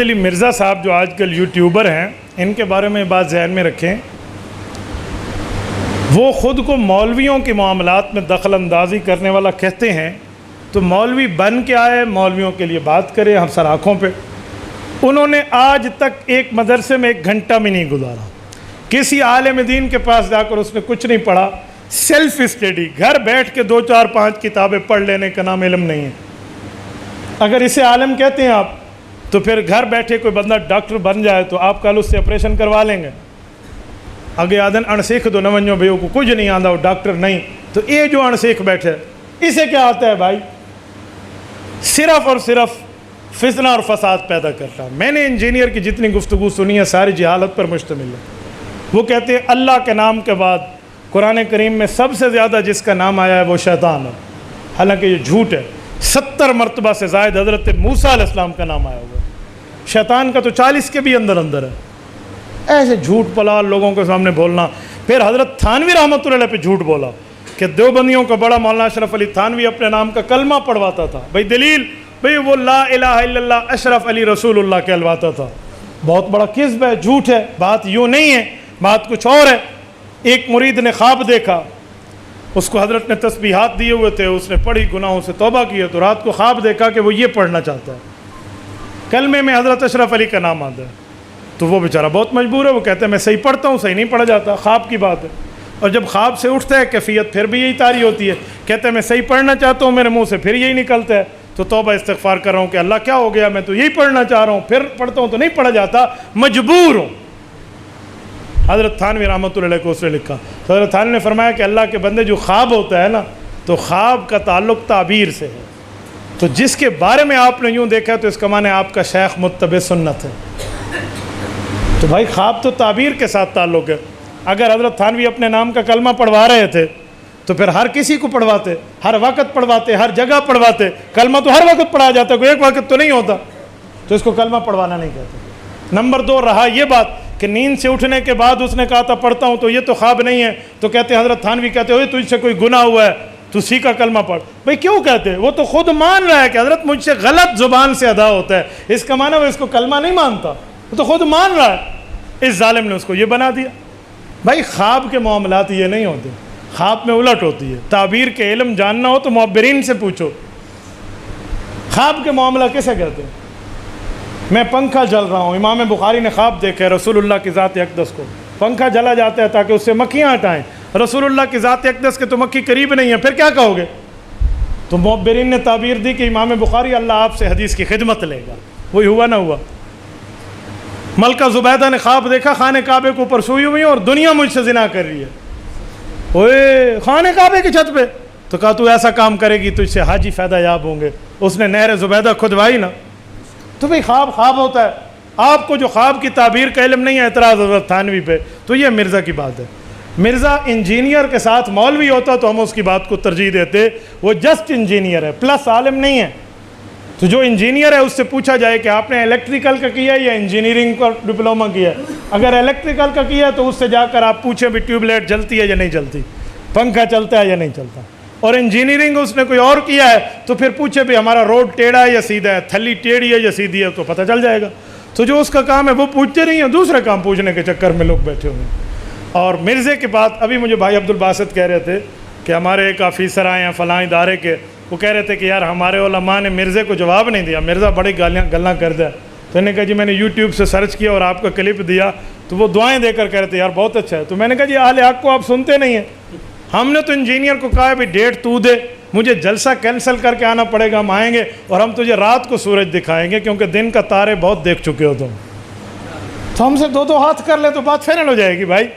محمد علی مرزا صاحب جو آج کل یوٹیوبر ہیں، ان کے بارے میں بات ذہن میں رکھیں، وہ خود کو مولویوں کے معاملات میں دخل اندازی کرنے والا کہتے ہیں، تو مولوی بن کے آئے، مولویوں کے لیے بات کرے ہم سر آنکھوں پہ۔ انہوں نے آج تک ایک مدرسے میں 1 گھنٹہ بھی نہیں گزارا، کسی عالم دین کے پاس جا کر اس نے کچھ نہیں پڑھا، سیلف اسٹڈی، گھر بیٹھ کے 2 4 5 کتابیں پڑھ لینے کا نام علم نہیں ہے۔ اگر اسے عالم کہتے ہیں آپ، تو پھر گھر بیٹھے کوئی بندہ ڈاکٹر بن جائے تو آپ کل اس سے آپریشن کروا لیں گے؟ اگے آدن اڑسیکھ دو نونجو بھائیوں کو کچھ نہیں آتا، وہ ڈاکٹر نہیں، تو یہ جو اڑسیکھ بیٹھے اسے کیا آتا ہے بھائی؟ صرف اور صرف فتنہ اور فساد پیدا کرتا۔ میں نے انجینئر کی جتنی گفتگو سنی ہے ساری جہالت پر مشتمل ہے۔ وہ کہتے ہیں اللہ کے نام کے بعد قرآن کریم میں سب سے زیادہ جس کا نام آیا ہے وہ شیطان ہے، حالانکہ یہ جھوٹ ہے۔ 70 مرتبہ سے زائد حضرت موسیٰ علیہ السلام کا نام آیا ہوا ہے، شیطان کا تو 40 کے بھی اندر ہے۔ ایسے جھوٹ پلال لوگوں کے سامنے بولنا۔ پھر حضرت تھانوی رحمۃ اللہ علیہ پہ جھوٹ بولا کہ دیوبندیوں کا بڑا مولانا اشرف علی تھانوی اپنے نام کا کلمہ پڑھواتا تھا۔ بھائی دلیل، بھئی وہ لا الہ الا اللہ اشرف علی رسول اللہ کہلواتا تھا۔ بہت بڑا کذب ہے، جھوٹ ہے، بات یوں نہیں ہے، بات کچھ اور ہے۔ ایک مرید نے خواب دیکھا، اس کو حضرت نے تسبیحات دیے ہوئے تھے، اس نے پڑھی، گناہوں سے توبہ کی، تو رات کو خواب دیکھا کہ وہ یہ پڑھنا چاہتا ہے، کلمے میں حضرت اشرف علی کا نام آتا ہے۔ تو وہ بیچارہ بہت مجبور ہے، وہ کہتا ہے میں صحیح پڑھتا ہوں، صحیح نہیں پڑھا جاتا، خواب کی بات ہے۔ اور جب خواب سے اٹھتا ہے کیفیت پھر بھی یہی طاری ہوتی ہے، کہتا ہے میں صحیح پڑھنا چاہتا ہوں، میرے منہ سے پھر یہی نکلتا ہے، تو توبہ استغفار کر رہا ہوں کہ اللہ کیا ہو گیا، میں تو یہی پڑھنا چاہ رہا ہوں، پھر پڑھتا ہوں تو نہیں پڑھا جاتا، مجبور ہوں۔ حضرت تھانوی رحمۃ اللہ علیہ کو اس نے لکھا، تو حضرت تھانوی نے فرمایا کہ اللہ کے بندے جو خواب ہوتا ہے نا، تو خواب کا تعلق تعبیر سے ہے، تو جس کے بارے میں آپ نے یوں دیکھا تو اس کا معنی آپ کا شیخ متبع سنت ہے۔ تو بھائی خواب تو تعبیر کے ساتھ تعلق ہے۔ اگر حضرت تھانوی اپنے نام کا کلمہ پڑھوا رہے تھے تو پھر ہر کسی کو پڑھواتے، ہر وقت پڑھواتے، ہر جگہ پڑھواتے۔ کلمہ تو ہر وقت پڑھا جاتا ہے، کوئی ایک وقت تو نہیں ہوتا، تو اس کو کلمہ پڑھوانا نہیں کہتے۔ نمبر 2 رہا یہ بات کہ نیند سے اٹھنے کے بعد اس نے کہا تھا پڑھتا ہوں، تو یہ تو خواب نہیں ہے، تو کہتے حضرت تھانوی کہتے ہوئے تجھ سے کوئی گناہ ہوا ہے تو اسی کا کلمہ پڑھ۔ بھئی کیوں کہتے؟ وہ تو خود مان رہا ہے کہ حضرت مجھ سے غلط زبان سے ادا ہوتا ہے، اس کا معنی وہ اس کو کلمہ نہیں مانتا، وہ تو خود مان رہا ہے۔ اس ظالم نے اس کو یہ بنا دیا۔ بھائی خواب کے معاملات یہ نہیں ہوتے، خواب میں الٹ ہوتی ہے۔ تعبیر کے علم جاننا ہو تو معبرین سے پوچھو۔ خواب کے معاملہ کیسے کہتے ہیں؟ میں پنکھا جل رہا ہوں، امام بخاری نے خواب دیکھا ہے رسول اللہ کی ذات اقدس کو، پنکھا جلا جاتا ہے تاکہ اس سے مکھیاں ہٹائیں، رسول اللہ کی ذات اقدس کے تو مکھی قریب نہیں ہے، پھر کیا کہو گے؟ تو معبرین نے تعبیر دی کہ امام بخاری اللہ آپ سے حدیث کی خدمت لے گا، وہی ہوا نہ ہوا۔ ملکہ زبیدہ نے خواب دیکھا خانہ کعبے کے اوپر سوئی ہوئی اور دنیا مجھ سے زنا کر رہی ہے، اوئے خانہ کعبے کی چھت پہ، تو کہا تو ایسا کام کرے گی تو اس سے حاجی فائدہ یاب ہوں گے، اس نے نہر زبیدہ کھدوائی نا۔ تو بھئی خواب خواب ہوتا ہے، آپ کو جو خواب کی تعبیر کا علم نہیں ہے، اعتراض حضرت تھانوی پہ، تو یہ مرزا کی بات ہے۔ مرزا انجینئر کے ساتھ مولوی ہوتا تو ہم اس کی بات کو ترجیح دیتے، وہ جسٹ انجینئر ہے، پلس عالم نہیں ہے۔ تو جو انجینئر ہے اس سے پوچھا جائے کہ آپ نے الیکٹریکل کا کیا ہے یا انجینئرنگ کا ڈپلومہ کیا ہے؟ اگر الیکٹریکل کا کیا ہے تو اس سے جا کر آپ پوچھیں بھی ٹیوب لائٹ جلتی ہے یا نہیں جلتی، پنکھا چلتا ہے یا نہیں چلتا۔ اور انجینئرنگ اس نے کوئی اور کیا ہے تو پھر پوچھے بھی ہمارا روڈ ٹیڑھا ہے یا سیدھا ہے، تھلی ٹیڑھی ہے یا سیدھی ہے، تو پتہ چل جائے گا۔ تو جو اس کا کام ہے وہ پوچھتے نہیں ہیں، دوسرے کام پوچھنے کے چکر میں لوگ بیٹھے ہوئے ہیں۔ اور مرزے کے بعد ابھی مجھے بھائی عبدالباسط کہہ رہے تھے کہ ہمارے ایک آفیسر آئے ہیں فلاں ادارے کے، وہ کہہ رہے تھے کہ یار ہمارے علماء نے مرزے کو جواب نہیں دیا، مرزا بڑی گلاں کر دیا۔ تو انہوں نے کہا جی میں نے یوٹیوب سے سرچ کیا اور آپ کا کلپ دیا، تو وہ دعائیں دے کر کہہ رہے تھے یار بہت اچھا ہے۔ تو میں نے کہا جی اہل حق کو آپ سنتے نہیں ہیں، ہم نے تو انجینئر کو کہا ہے بھی ڈیٹ تو دے، مجھے جلسہ کینسل کر کے آنا پڑے گا، ہم آئیں گے اور ہم تجھے رات کو سورج دکھائیں گے کیونکہ دن کا تارے بہت دیکھ چکے ہو تم۔ تو ہم سے 2 ہاتھ کر لے تو بات فائنل ہو جائے گی بھائی۔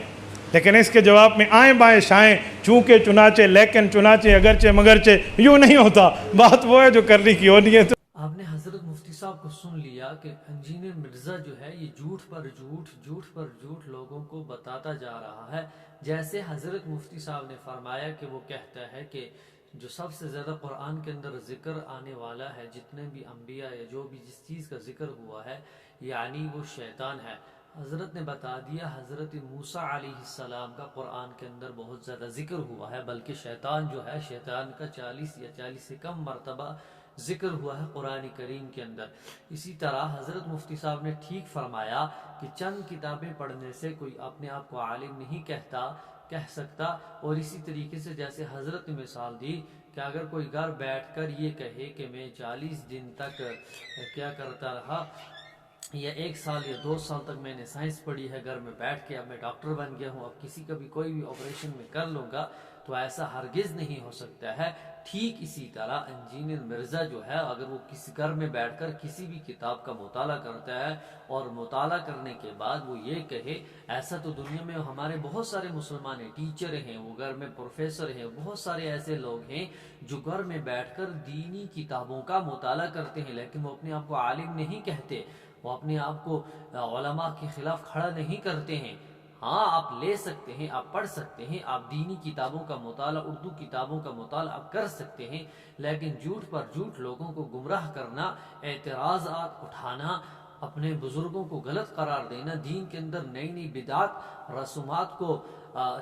لیکن اس کے جواب میں آئیں بائیں شائیں، چونکہ چنانچہ لیکن چنانچہ اگرچہ مگرچہ، یوں نہیں ہوتا، بات وہ ہے جو کرنے کی ہونی ہے۔ آپ نے حضرت مفتی صاحب کو سن لیا کہ انجینئر مرزا جو ہے یہ جھوٹ پر جھوٹ لوگوں کو بتاتا جا رہا ہے۔ جیسے حضرت مفتی صاحب نے فرمایا کہ وہ کہتا ہے کہ جو سب سے زیادہ قرآن کے اندر ذکر آنے والا ہے، جتنے بھی انبیاء یا جو بھی جس چیز کا ذکر ہوا ہے، یعنی وہ شیطان ہے۔ حضرت نے بتا دیا حضرت موسیٰ علیہ السلام کا قرآن کے اندر بہت زیادہ ذکر ہوا ہے، بلکہ شیطان جو ہے، شیطان کا 40 یا 40 سے کم مرتبہ ذکر ہوا ہے قرآن کریم کے اندر۔ اسی طرح حضرت مفتی صاحب نے ٹھیک فرمایا کہ چند کتابیں پڑھنے سے کوئی اپنے آپ کو عالم نہیں کہہ سکتا، اور اسی طریقے سے جیسے حضرت نے مثال دی کہ اگر کوئی گھر بیٹھ کر یہ کہے کہ میں 40 دن تک کیا کرتا رہا، یا 1 سال یا 2 سال تک میں نے سائنس پڑھی ہے گھر میں بیٹھ کے، اب میں ڈاکٹر بن گیا ہوں، اب کسی کا بھی کوئی بھی آپریشن میں کر لوں گا، تو ایسا ہرگز نہیں ہو سکتا ہے۔ ٹھیک اسی طرح انجینئر مرزا جو ہے، اگر وہ کسی گھر میں بیٹھ کر کسی بھی کتاب کا مطالعہ کرتا ہے اور مطالعہ کرنے کے بعد وہ یہ کہے، ایسا تو دنیا میں ہمارے بہت سارے مسلمان ہیں، ٹیچر ہیں، وہ گھر میں پروفیسر ہیں، بہت سارے ایسے لوگ ہیں جو گھر میں بیٹھ کر دینی کتابوں کا مطالعہ کرتے ہیں، لیکن وہ اپنے آپ کو عالم نہیں کہتے، وہ اپنے آپ کو علماء کے خلاف کھڑا نہیں کرتے ہیں۔ ہاں آپ لے سکتے ہیں، آپ پڑھ سکتے ہیں، آپ دینی کتابوں کا مطالعہ، اردو کتابوں کا مطالعہ آپ کر سکتے ہیں، لیکن جھوٹ پر جھوٹ لوگوں کو گمراہ کرنا، اعتراضات اٹھانا، اپنے بزرگوں کو غلط قرار دینا، دین کے اندر نئی نئی بدعات رسومات کو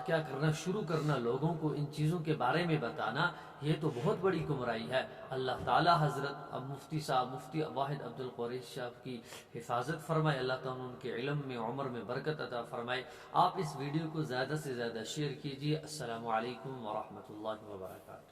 کیا کرنا شروع کرنا، لوگوں کو ان چیزوں کے بارے میں بتانا، یہ تو بہت بڑی گمراہی ہے۔ اللہ تعالی حضرت مفتی صاحب مفتی واحد عبد القریش صاحب کی حفاظت فرمائے، اللہ تعالیٰ ان کے علم میں عمر میں برکت عطا فرمائے۔ آپ اس ویڈیو کو زیادہ سے زیادہ شیئر کیجیے۔ السلام علیکم ورحمۃ اللہ وبرکاتہ۔